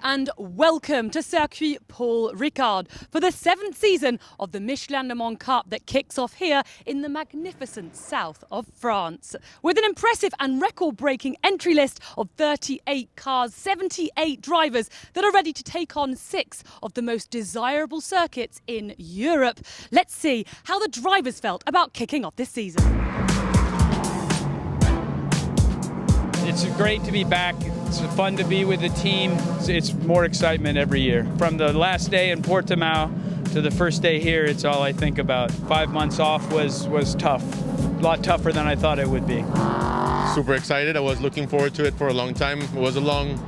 and welcome to Circuit Paul Ricard for the 7th season of the Michelin Le Mans Cup that kicks off here in the magnificent south of France. With an impressive and record-breaking entry list of 38 cars, 78 drivers that are ready to take on 6 of the most desirable circuits in Europe. Let's see how the drivers felt about kicking off this season. It's great to be back. It's fun to be with the team. It's more excitement every year. From the last day in Portimao to the first day here, it's all I think about. 5 months off was tough. A lot tougher than I thought it would be. Super excited. I was looking forward to it for a long time. It was a long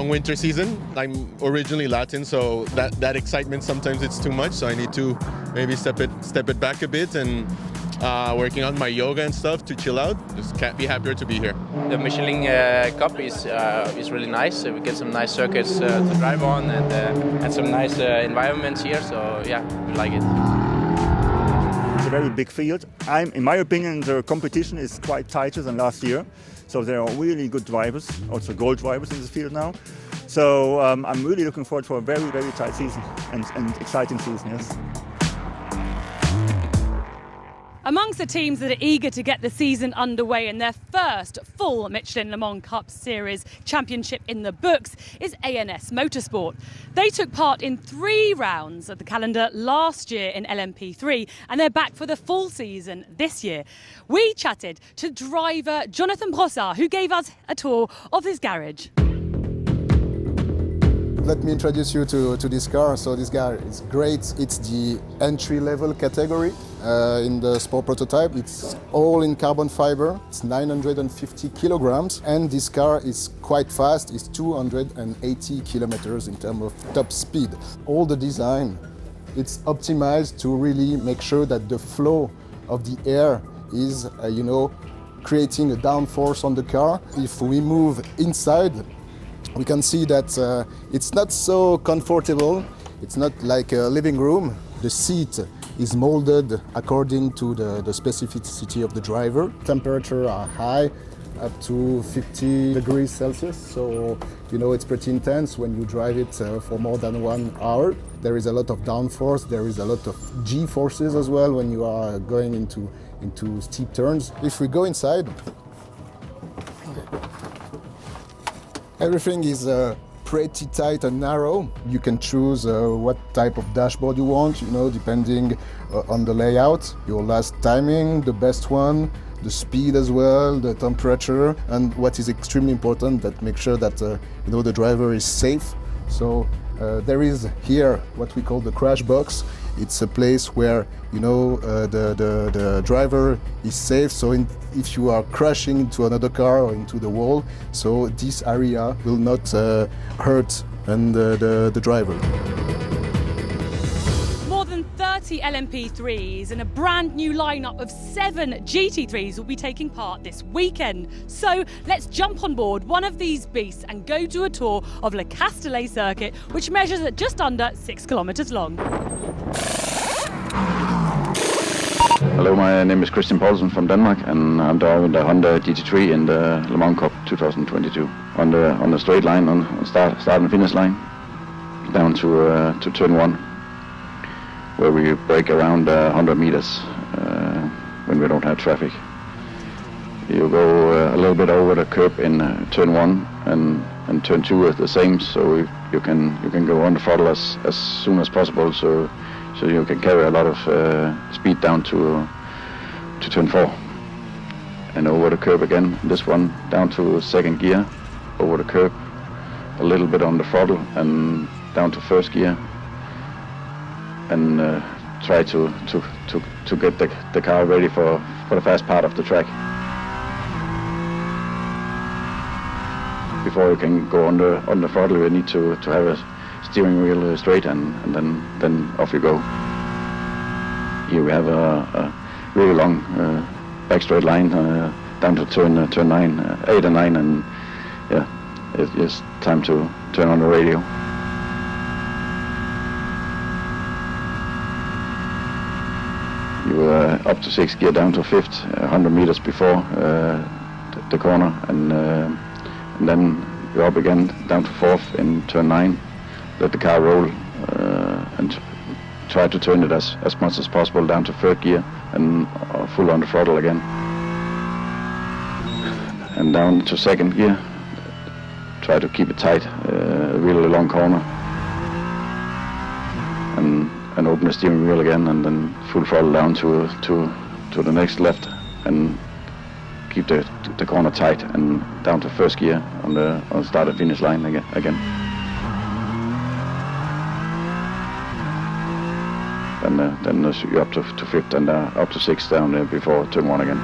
winter season. I'm originally Latin, so that excitement sometimes it's too much. So I need to maybe step it back a bit and working on my yoga and stuff to chill out. Just can't be happier to be here. The Michelin Cup is really nice. We get some nice circuits to drive on and some nice environments here. So yeah, we like it. It's a very big field. In my opinion, the competition is quite tighter than last year. So there are really good drivers, also gold drivers in this field now. So I'm really looking forward for a very, very tight season and exciting season, yes. Amongst the teams that are eager to get the season underway in their first full Michelin Le Mans Cup Series championship in the books is ANS Motorsport. They took part in 3 rounds of the calendar last year in LMP3 and they're back for the full season this year. We chatted to driver Jonathan Brossard, who gave us a tour of his garage. Let me introduce you to this car. So this car is great. It's the entry-level category in the sport prototype. It's all in carbon fiber. It's 950 kilograms. And this car is quite fast. It's 280 kilometers in terms of top speed. All the design, it's optimized to really make sure that the flow of the air is, creating a downforce on the car. If we move inside, we can see that it's not so comfortable. It's not like a living room. The seat is molded according to the specificity of the driver. Temperatures are high, up to 50 degrees Celsius. So, it's pretty intense when you drive it for more than 1 hour. There is a lot of downforce. There is a lot of G-forces as well when you are going into steep turns. If we go inside, everything is pretty tight and narrow. You can choose what type of dashboard you want, depending on the layout, your last timing, the best one, the speed as well, the temperature, and what is extremely important, that make sure that the driver is safe. So there is here what we call the crash box. It's a place where the driver is safe. So if you are crashing into another car or into the wall, so this area will not hurt the driver. More than 30 LMP3s and a brand new lineup of 7 GT3s will be taking part this weekend. So let's jump on board one of these beasts and go to a tour of Le Castellet circuit, which measures at just under 6 kilometers long. Hello, my name is Christian Poulsen from Denmark, and I'm driving the Honda GT3 in the Le Mans Cup 2022 on the straight line, on start and finish line, down to turn 1, where we brake around 100 meters when we don't have traffic. You go a little bit over the curb in turn 1, and turn 2 is the same, so you can go on the throttle as soon as possible, so you can carry a lot of speed down to turn 4. And over the curb again, this one down to 2nd gear, over the curb, a little bit on the throttle and down to 1st gear, and try to get the car ready for the fast part of the track. Before you can go on the throttle, you need to have a steering wheel straight, and then off you go. Here we have a really long back straight line down to turn 9, 8 and 9, and yeah, it's time to turn on the radio. You are up to 6th gear, down to 5th, 100 meters before the corner, and then You're up again, down to fourth in turn 9. Let the car roll and try to turn it as much as possible down to third gear and full on the throttle again. And down to second gear. Try to keep it tight, a really long corner. And open the steering wheel again, and then full throttle down to the next left, and keep the corner tight and down to first gear on the start and finish line again. Then you're up to fifth and up to sixth down there before turn 1 again.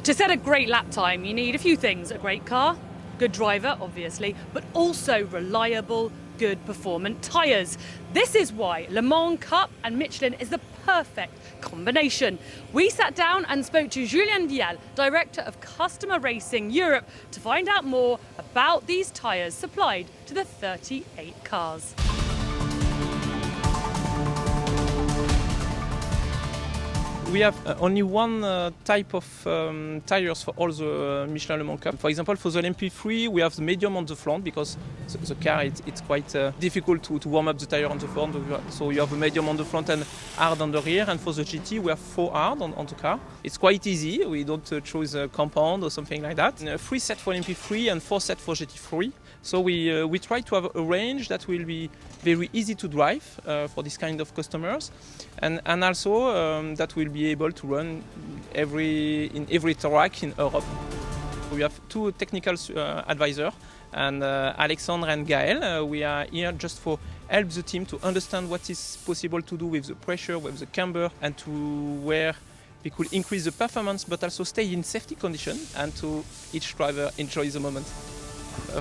To set a great lap time, you need a few things: a great car, good driver, obviously, but also reliable, good performant tyres. This is why Le Mans Cup and Michelin is the perfect combination. We sat down and spoke to Julien Vial, Director of Customer Racing Europe, to find out more about these tyres supplied to the 38 cars. We have only one type of tires for all the Michelin Le Mans Cup. For example, for the LMP3, we have the medium on the front because the car it's quite difficult to warm up the tire on the front. So you have a medium on the front and hard on the rear. And for the GT, we have 4 hard on the car. It's quite easy. We don't choose a compound or something like that. 3 sets for LMP3 and 4 sets for GT3. So we try to have a range that will be very easy to drive for this kind of customers, and also that will be able to run in every track in Europe. We have 2 technical advisors, and Alexandre and Gaël. We are here just for help the team to understand what is possible to do with the pressure, with the camber, and to where we could increase the performance, but also stay in safety condition, and to each driver enjoy the moment.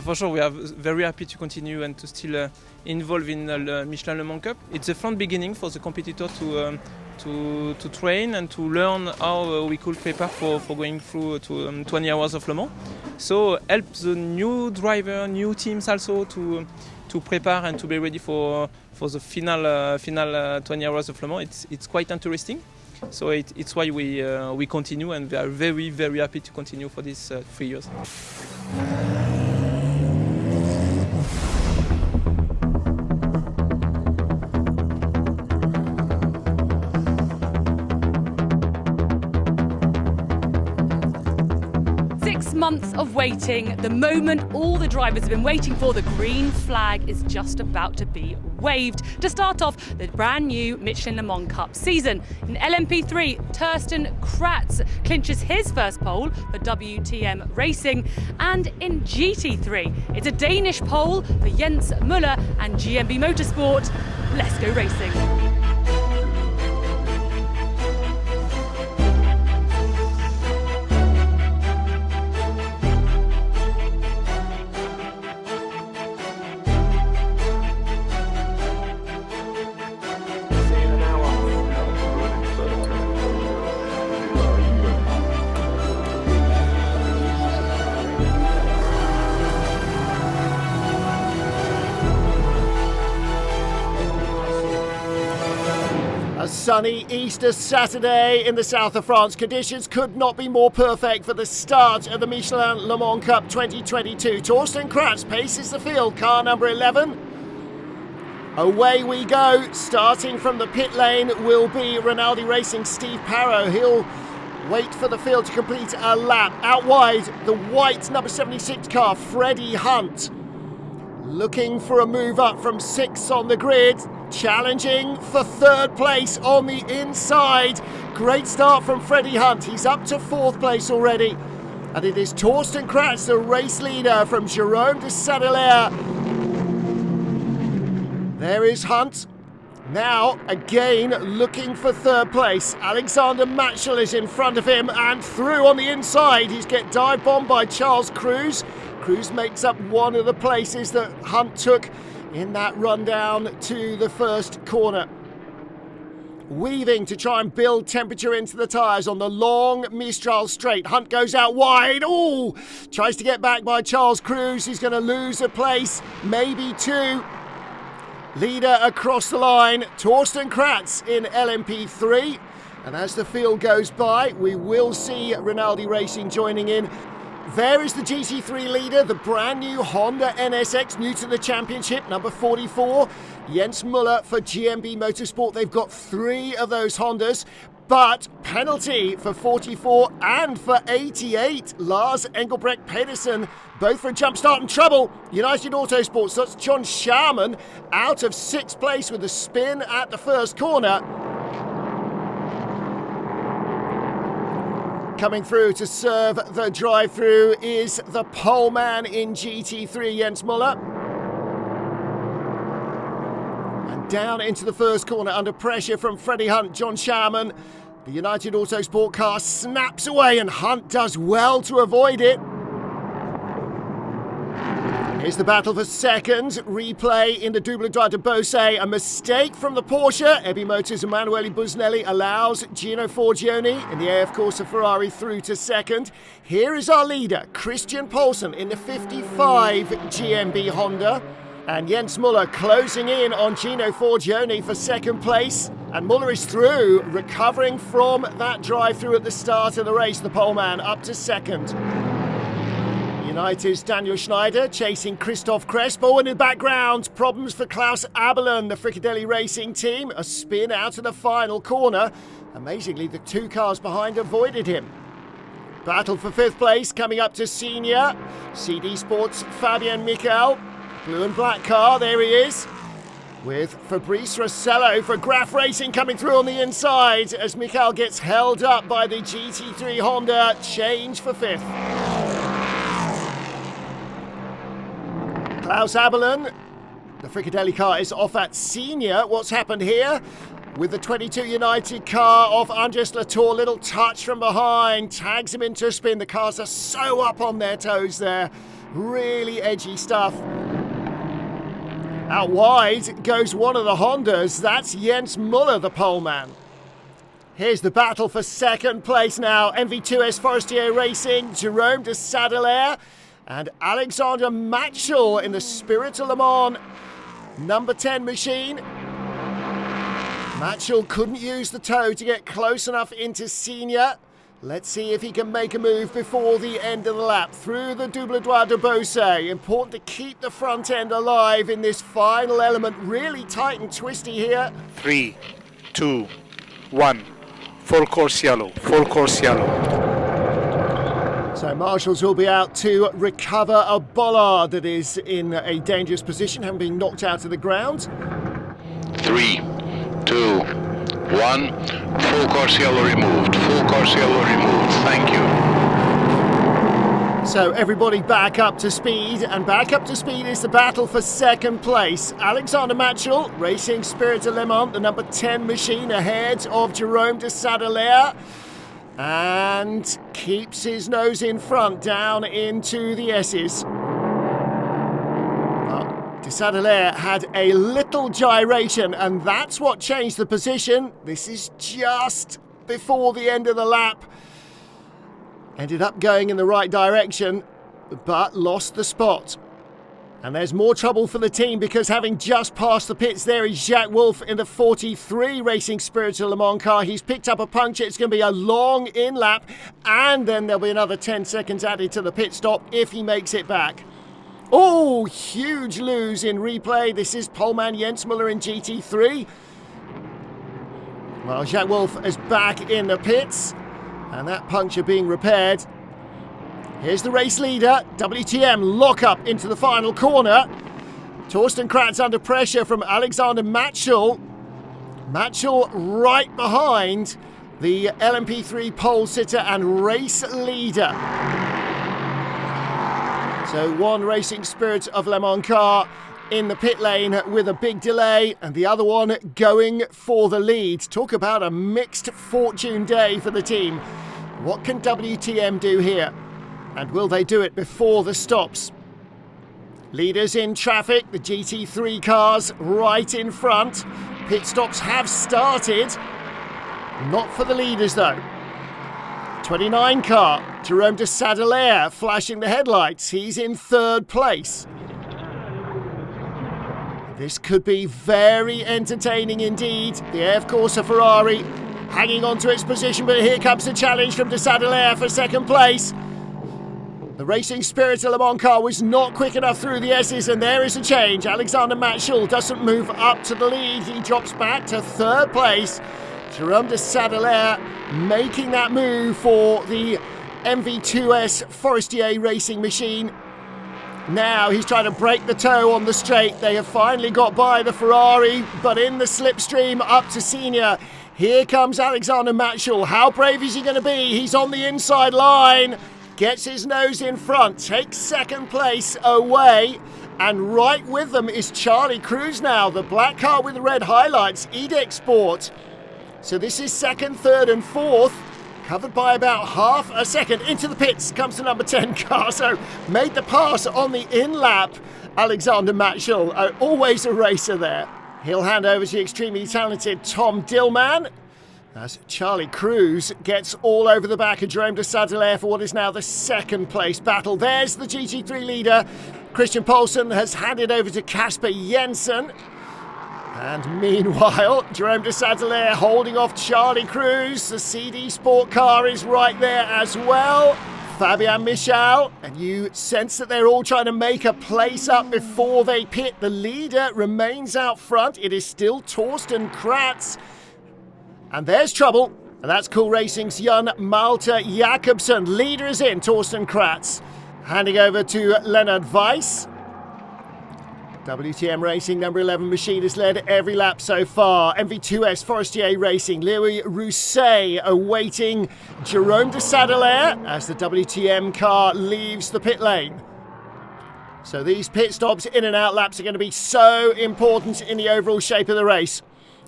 For sure, we are very happy to continue and to still involve in the Michelin Le Mans Cup. It's a fun beginning for the competitor to train and to learn how we could prepare for going through to 20 hours of Le Mans. So help the new driver, new teams also to prepare and to be ready for the final 20 hours of Le Mans. It's quite interesting. So it's why we continue, and we are very, very happy to continue for these 3 years. 6 months of waiting, the moment all the drivers have been waiting for. The green flag is just about to be waved to start off the brand new Michelin Le Mans Cup season. In LMP3, Torsten Kratz clinches his first pole for WTM Racing, and in GT3, it's a Danish pole for Jens Müller and GMB Motorsport. Let's go racing. A sunny Easter Saturday in the south of France. Conditions could not be more perfect for the start of the Michelin Le Mans Cup 2022. Torsten Kratz paces the field, car number 11. Away we go. Starting from the pit lane will be Rinaldi Racing Steve Parrow. He'll wait for the field to complete a lap. Out wide, the white number 76 car, Freddie Hunt. Looking for a move up from 6th on the grid. Challenging for 3rd place on the inside. Great start from Freddie Hunt. He's up to 4th place already. And it is Torsten Kratz, the race leader from Jérôme de Saint-Hilaire. There is Hunt. Now, again, looking for 3rd place. Alexander Matchel is in front of him and through on the inside. He's get dive bombed by Charles Cruz. Cruz makes up one of the places that Hunt took in that run down to the first corner. Weaving to try and build temperature into the tyres on the long Mistral straight. Hunt goes out wide. Oh, tries to get back by Charles Cruz. He's going to lose a place, maybe 2. Leader across the line, Torsten Kratz in LMP3. And as the field goes by, we will see Rinaldi Racing joining in. There is the GT3 leader, the brand new Honda NSX, new to the championship, number 44. Jens Muller for GmbH Motorsport. They've got 3 of those Hondas, but penalty for 44 and for 88. Lars Engelbrecht Pedersen, both for a jump start and trouble. United Autosports, that's John Sharman out of 6th place with a spin at the first corner. Coming through to serve the drive-through is the pole man in GT3, Jens Muller. And down into the first corner under pressure from Freddie Hunt, John Sharman. The United Autosport car snaps away and Hunt does well to avoid it. Here's the battle for second. Replay in the Double Droit de Beausset. A mistake from the Porsche. Ebi Motors' Emanuele Busnelli allows Gino Forgione in the AF Corsa Ferrari through to second. Here is our leader, Christian Poulsen in the 55 GmbH Honda. And Jens Muller closing in on Gino Forgione for second place. And Muller is through, recovering from that drive-through at the start of the race. The poleman up to second. United's Daniel Schneider chasing Christoph Crespo, and in the background, problems for Klaus Abelin, the Fricadelli Racing team. A spin out of the final corner. Amazingly, the 2 cars behind avoided him. Battle for 5th place coming up to senior. CD Sports Fabian Michael. Blue and black car, there he is. With Fabrice Rossello for Graf Racing coming through on the inside as Michael gets held up by the GT3 Honda. Change for 5th. Klaus Abelin, the Fricadelli car is off at senior. What's happened here? With the 22 United car of Andres Latour, little touch from behind, tags him into a spin. The cars are so up on their toes there. Really edgy stuff. Out wide goes one of the Hondas. That's Jens Muller, the poleman. Here's the battle for second place now. MV2S Forestier Racing, Jerome de Sadelaire and Alexander Matschel in the Spirit of Le Mans number 10 machine. Matschel couldn't use the toe to get close enough into senior. Let's see if he can make a move before the end of the lap. Through the Double Droit de Beausset. Important to keep the front end alive in this final element. Really tight and twisty here. 3, 2, 1. Full course yellow. Full course yellow. So marshals will be out to recover a bollard that is in a dangerous position, having been knocked out of the ground. 3, 2, 1. Full course yellow removed. Full course yellow removed. Thank you. So everybody back up to speed, and back up to speed is the battle for second place. Alexander Matschel, Racing Spirit of Le Mans, the number 10 machine, ahead of Jerome de Sadelaire. And keeps his nose in front down into the S's. De Sadelaire had a little gyration, and that's what changed the position. This is just before the end of the lap. Ended up going in the right direction, but lost the spot. And there's more trouble for the team because having just passed the pits, there is Jacques Wolf in the 43 Racing Spirit of Le Mans car. He's picked up a puncture. It's going to be a long in-lap, and then there'll be another 10 seconds added to the pit stop if he makes it back. Oh, huge lose in replay. This is poleman Jens Muller in GT3. Well, Jacques Wolf is back in the pits, and that puncture being repaired. Here's the race leader, WTM lock-up into the final corner. Torsten Kratz under pressure from Alexander Matschel. Matschel right behind the LMP3 pole sitter and race leader. So one Racing Spirit of Le Mans car in the pit lane with a big delay, and the other one going for the lead. Talk about a mixed fortune day for the team. What can WTM do here? And will they do it before the stops? Leaders in traffic, the GT3 cars right in front. Pit stops have started. Not for the leaders though. 29 car, Jerome de Sadelaire flashing the headlights. He's in third place. This could be very entertaining indeed. The AF Corsa Ferrari hanging on to its position, but here comes the challenge from de Sadelaire for second place. The Racing Spirit Le Mans car was not quick enough through the S's, and there is a change. Alexander Matschel doesn't move up to the lead. He drops back to third place. Jérôme de Sadeler making that move for the MV2S Forestier racing machine. Now he's trying to break the toe on the straight. They have finally got by the Ferrari, but in the slipstream up to senior. Here comes Alexander Matschel. How brave is he going to be? He's on the inside line. Gets his nose in front, takes second place away, and right with them is Charlie Cruz now, the black car with the red highlights, Edek Sport. So this is second, third and fourth, covered by about half a second. Into the pits comes the number 10 car, so made the pass on the in-lap. Alexander Matschel, always a racer there. He'll hand over to the extremely talented Tom Dillman, as Charlie Cruz gets all over the back of Jérôme de Sadeler for what is now the second place battle. There's the GT3 leader. Christian Poulsen has handed over to Casper Jensen. And meanwhile, Jérôme de Sadeler holding off Charlie Cruz. The CD Sport car is right there as well. Fabian Michel, and you sense that they're all trying to make a place up before they pit. The leader remains out front. It is still Torsten Kratz. And there's trouble, and that's Cool Racing's Jan Malte Jakobsen. Leader is in, Torsten Kratz. Handing over to Leonard Weiss. WTM Racing number 11 machine has led every lap so far. MV2S Forestier Racing, Louis Rousset awaiting Jérôme de Sadeler as the WTM car leaves the pit lane. So these pit stops, in and out laps are going to be so important in the overall shape of the race.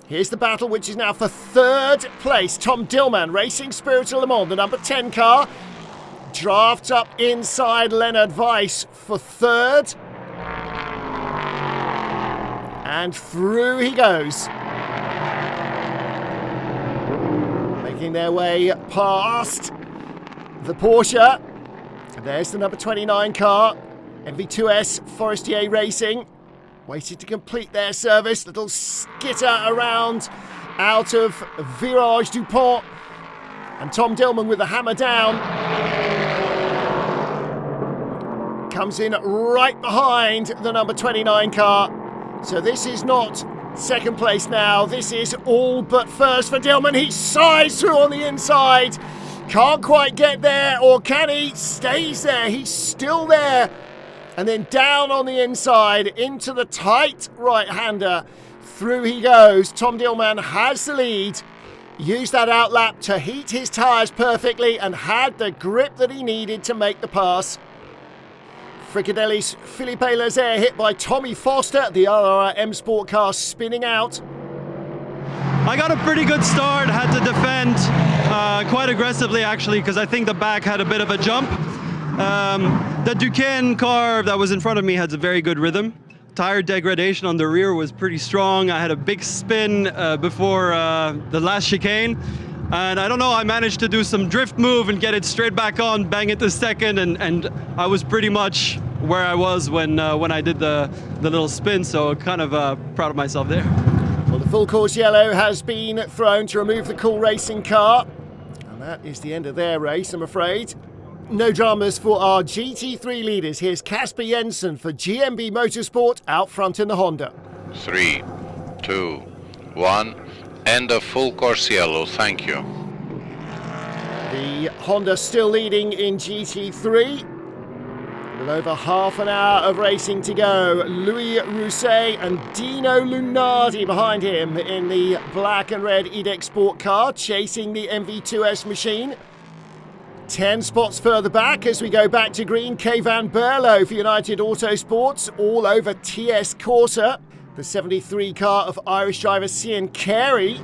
Here's the battle, which is now for third place. Tom Dillman, Racing Spirit Le Mans, the number 10 car. Drafts up inside Leonard Weiss for third. And through he goes. Making their way past the Porsche. And there's the number 29 car. MV2S Forestier Racing. Waited to complete their service. Little skitter around out of Virage Dupont. And Tom Dillman with the hammer down. Comes in right behind the number 29 car. So this is not second place now. This is all but first for Dillman. He sides through on the inside. Can't quite get there, or can he? Stays there. He's still there. And then down on the inside into the tight right-hander. Through he goes. Tom Dillman has the lead. Used that outlap to heat his tyres perfectly and had the grip that he needed to make the pass. Fricadelli's Philippe Lazaire hit by Tommy Foster. The RRM Sport car spinning out. I got a pretty good start. Had to defend quite aggressively, actually, because I think the back had a bit of a jump. The Duquesne car that was in front of me had a very good rhythm. Tire degradation on the rear was pretty strong. I had a big spin before the last chicane. And I don't know, I managed to do some drift move and get it straight back on, bang it to second, and I was pretty much where I was when I did the little spin, so kind of proud of myself there. Well, the full course yellow has been thrown to remove the Cool Racing car. And that is the end of their race, I'm afraid. No dramas for our GT3 leaders. Here's Casper Jensen for GMB Motorsport out front in the Honda. 3, 2, 1. End of full course yellow, thank you. The Honda still leading in GT3. With over half an hour of racing to go. Louis Rousset and Dino Lunardi behind him in the black and red Edek Sport car, chasing the MV2S machine. 10 spots further back as we go back to green, Kay Van Berlo for United Autosports, all over TS Corsa. The 73 car of Irish driver Cian Carey.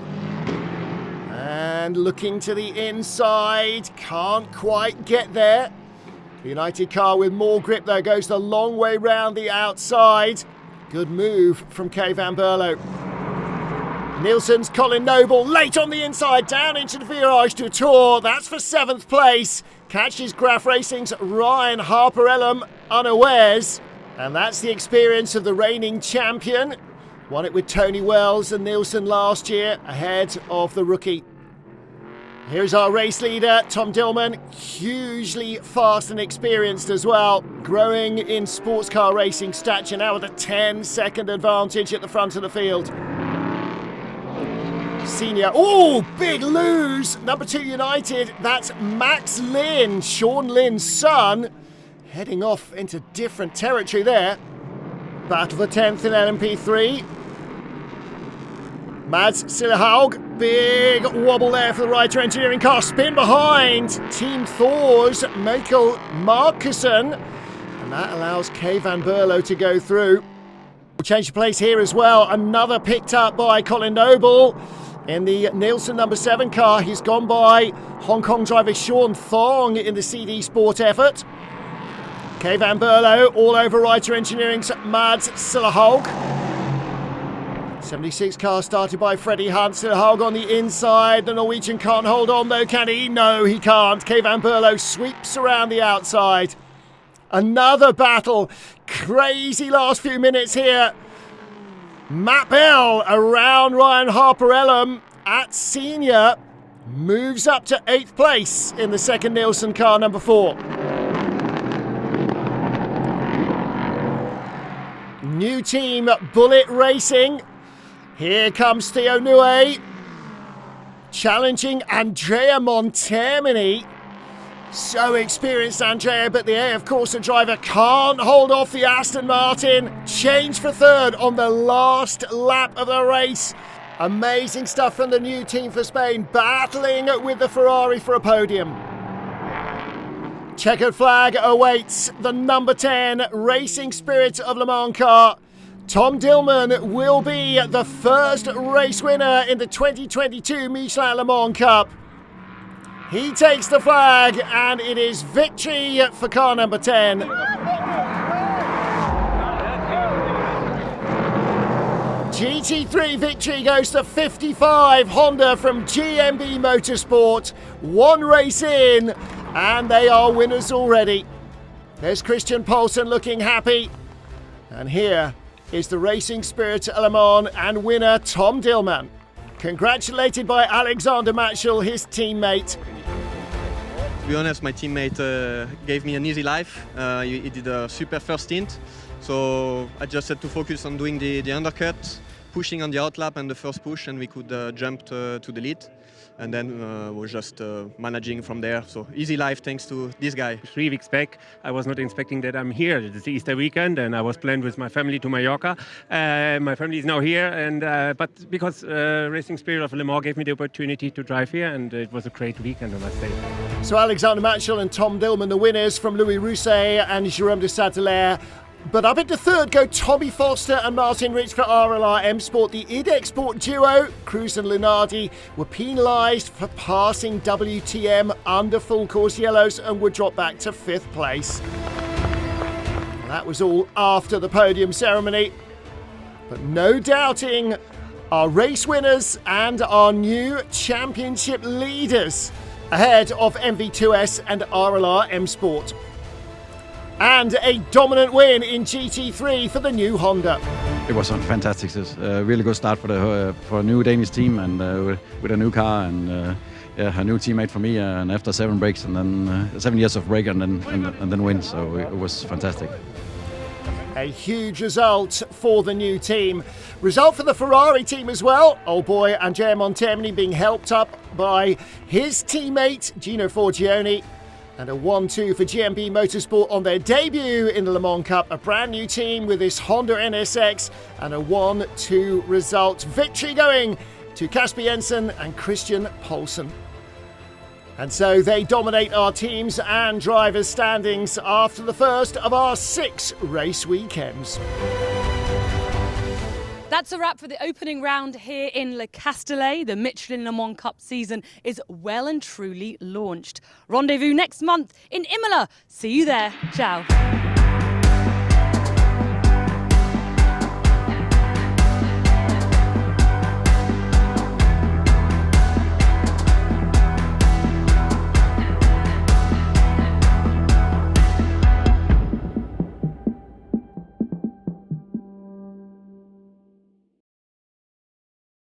And looking to the inside, can't quite get there. The United car with more grip though goes the long way round the outside. Good move from Kay Van Berlo. Nielsen's Colin Noble late on the inside, down into the Virage du Tour. That's for 7th place. Catches Graf Racing's Ryan Harper-Ellam unawares. And that's the experience of the reigning champion. Won it with Tony Wells and Nielsen last year, ahead of the rookie. Here's our race leader, Tom Dillman, hugely fast and experienced as well, growing in sports car racing stature now with a 10-second advantage at the front of the field. Senior, oh, big lose, number 2 United, that's Max Lynn, Sean Lynn's son, heading off into different territory there. Battle for 10th in LMP3. Mads Sillerhaug, big wobble there for the Ryder Engineering car. Spin behind Team Thor's Michael Markussen. And that allows Kay van Berlo to go through. We'll change the place here as well. Another picked up by Colin Noble in the Nielsen number 7 car. He's gone by Hong Kong driver Sean Thong in the CD Sport effort. Kay van Berlo all over Ryder Engineering's Mads Sillerhaug. 76 car started by Freddie Hunt. Sillerhaug on the inside. The Norwegian can't hold on though, can he? No, he can't. Kay van Berlo sweeps around the outside. Another battle. Crazy last few minutes here. Matt Bell around Ryan Harper-Ellam at senior. Moves up to 8th place in the second Nielsen car, number 4. New team, Bullet Racing. Here comes Theo Nue, challenging Andrea Montermini. So experienced, Andrea, but the AF Corsa driver can't hold off the Aston Martin. Change for 3rd on the last lap of the race. Amazing stuff from the new team for Spain, battling with the Ferrari for a podium. Checkered flag awaits the number 10 Racing Spirit of Le Mans car. Tom Dillman will be the first race winner in the 2022 Michelin Le Mans Cup. He takes the flag and it is victory for car number 10. GT3 victory goes to 55 Honda from GMB Motorsport. 1 race in and they are winners already. There's Christian Poulsen looking happy. And here is the Racing Spirit Le Mans and winner Tom Dillman. Congratulated by Alexander Matschel, his teammate. To be honest, my teammate gave me an easy life. He did a super first stint. So I just had to focus on doing the undercut, pushing on the outlap and the first push, and we could jump to the lead. And then was just managing from there. So easy life thanks to this guy. 3 weeks back, I was not expecting that I'm here. It's Easter weekend, and I was planned with my family to Mallorca. My family is now here, and but because Racing Spirit of Le Mans gave me the opportunity to drive here, and it was a great weekend, I must say. So Alexander Matschel and Tom Dillman, the winners from Louis Rousset and Jérôme de Saint-Hilaire. But up into 3rd go Tommy Foster and Martin Rich for RLR M Sport. The IDEC Sport duo, Cruz and Lunardi, were penalised for passing WTM under full course yellows and would drop back to 5th place. That was all after the podium ceremony. But no doubting our race winners and our new championship leaders ahead of MV2S and RLR M Sport. And a dominant win in GT3 for the new Honda. It was a fantastic, really good start for a new Danish team and with a new car and a new teammate for me. And after 7 breaks and then 7 years of break and then win, so it was fantastic. A huge result for the new team. Result for the Ferrari team as well. Old boy Andrea Montermini being helped up by his teammate Gino Forgione. And a 1-2 for GMB Motorsport on their debut in the Le Mans Cup. A brand new team with this Honda NSX and a 1-2 result. Victory going to Kasper Jensen and Christian Poulsen. And so they dominate our teams and drivers' standings after the first of our 6 race weekends. That's a wrap for the opening round here in Le Castellet. The Michelin Le Mans Cup season is well and truly launched. Rendezvous next month in Imola. See you there. Ciao.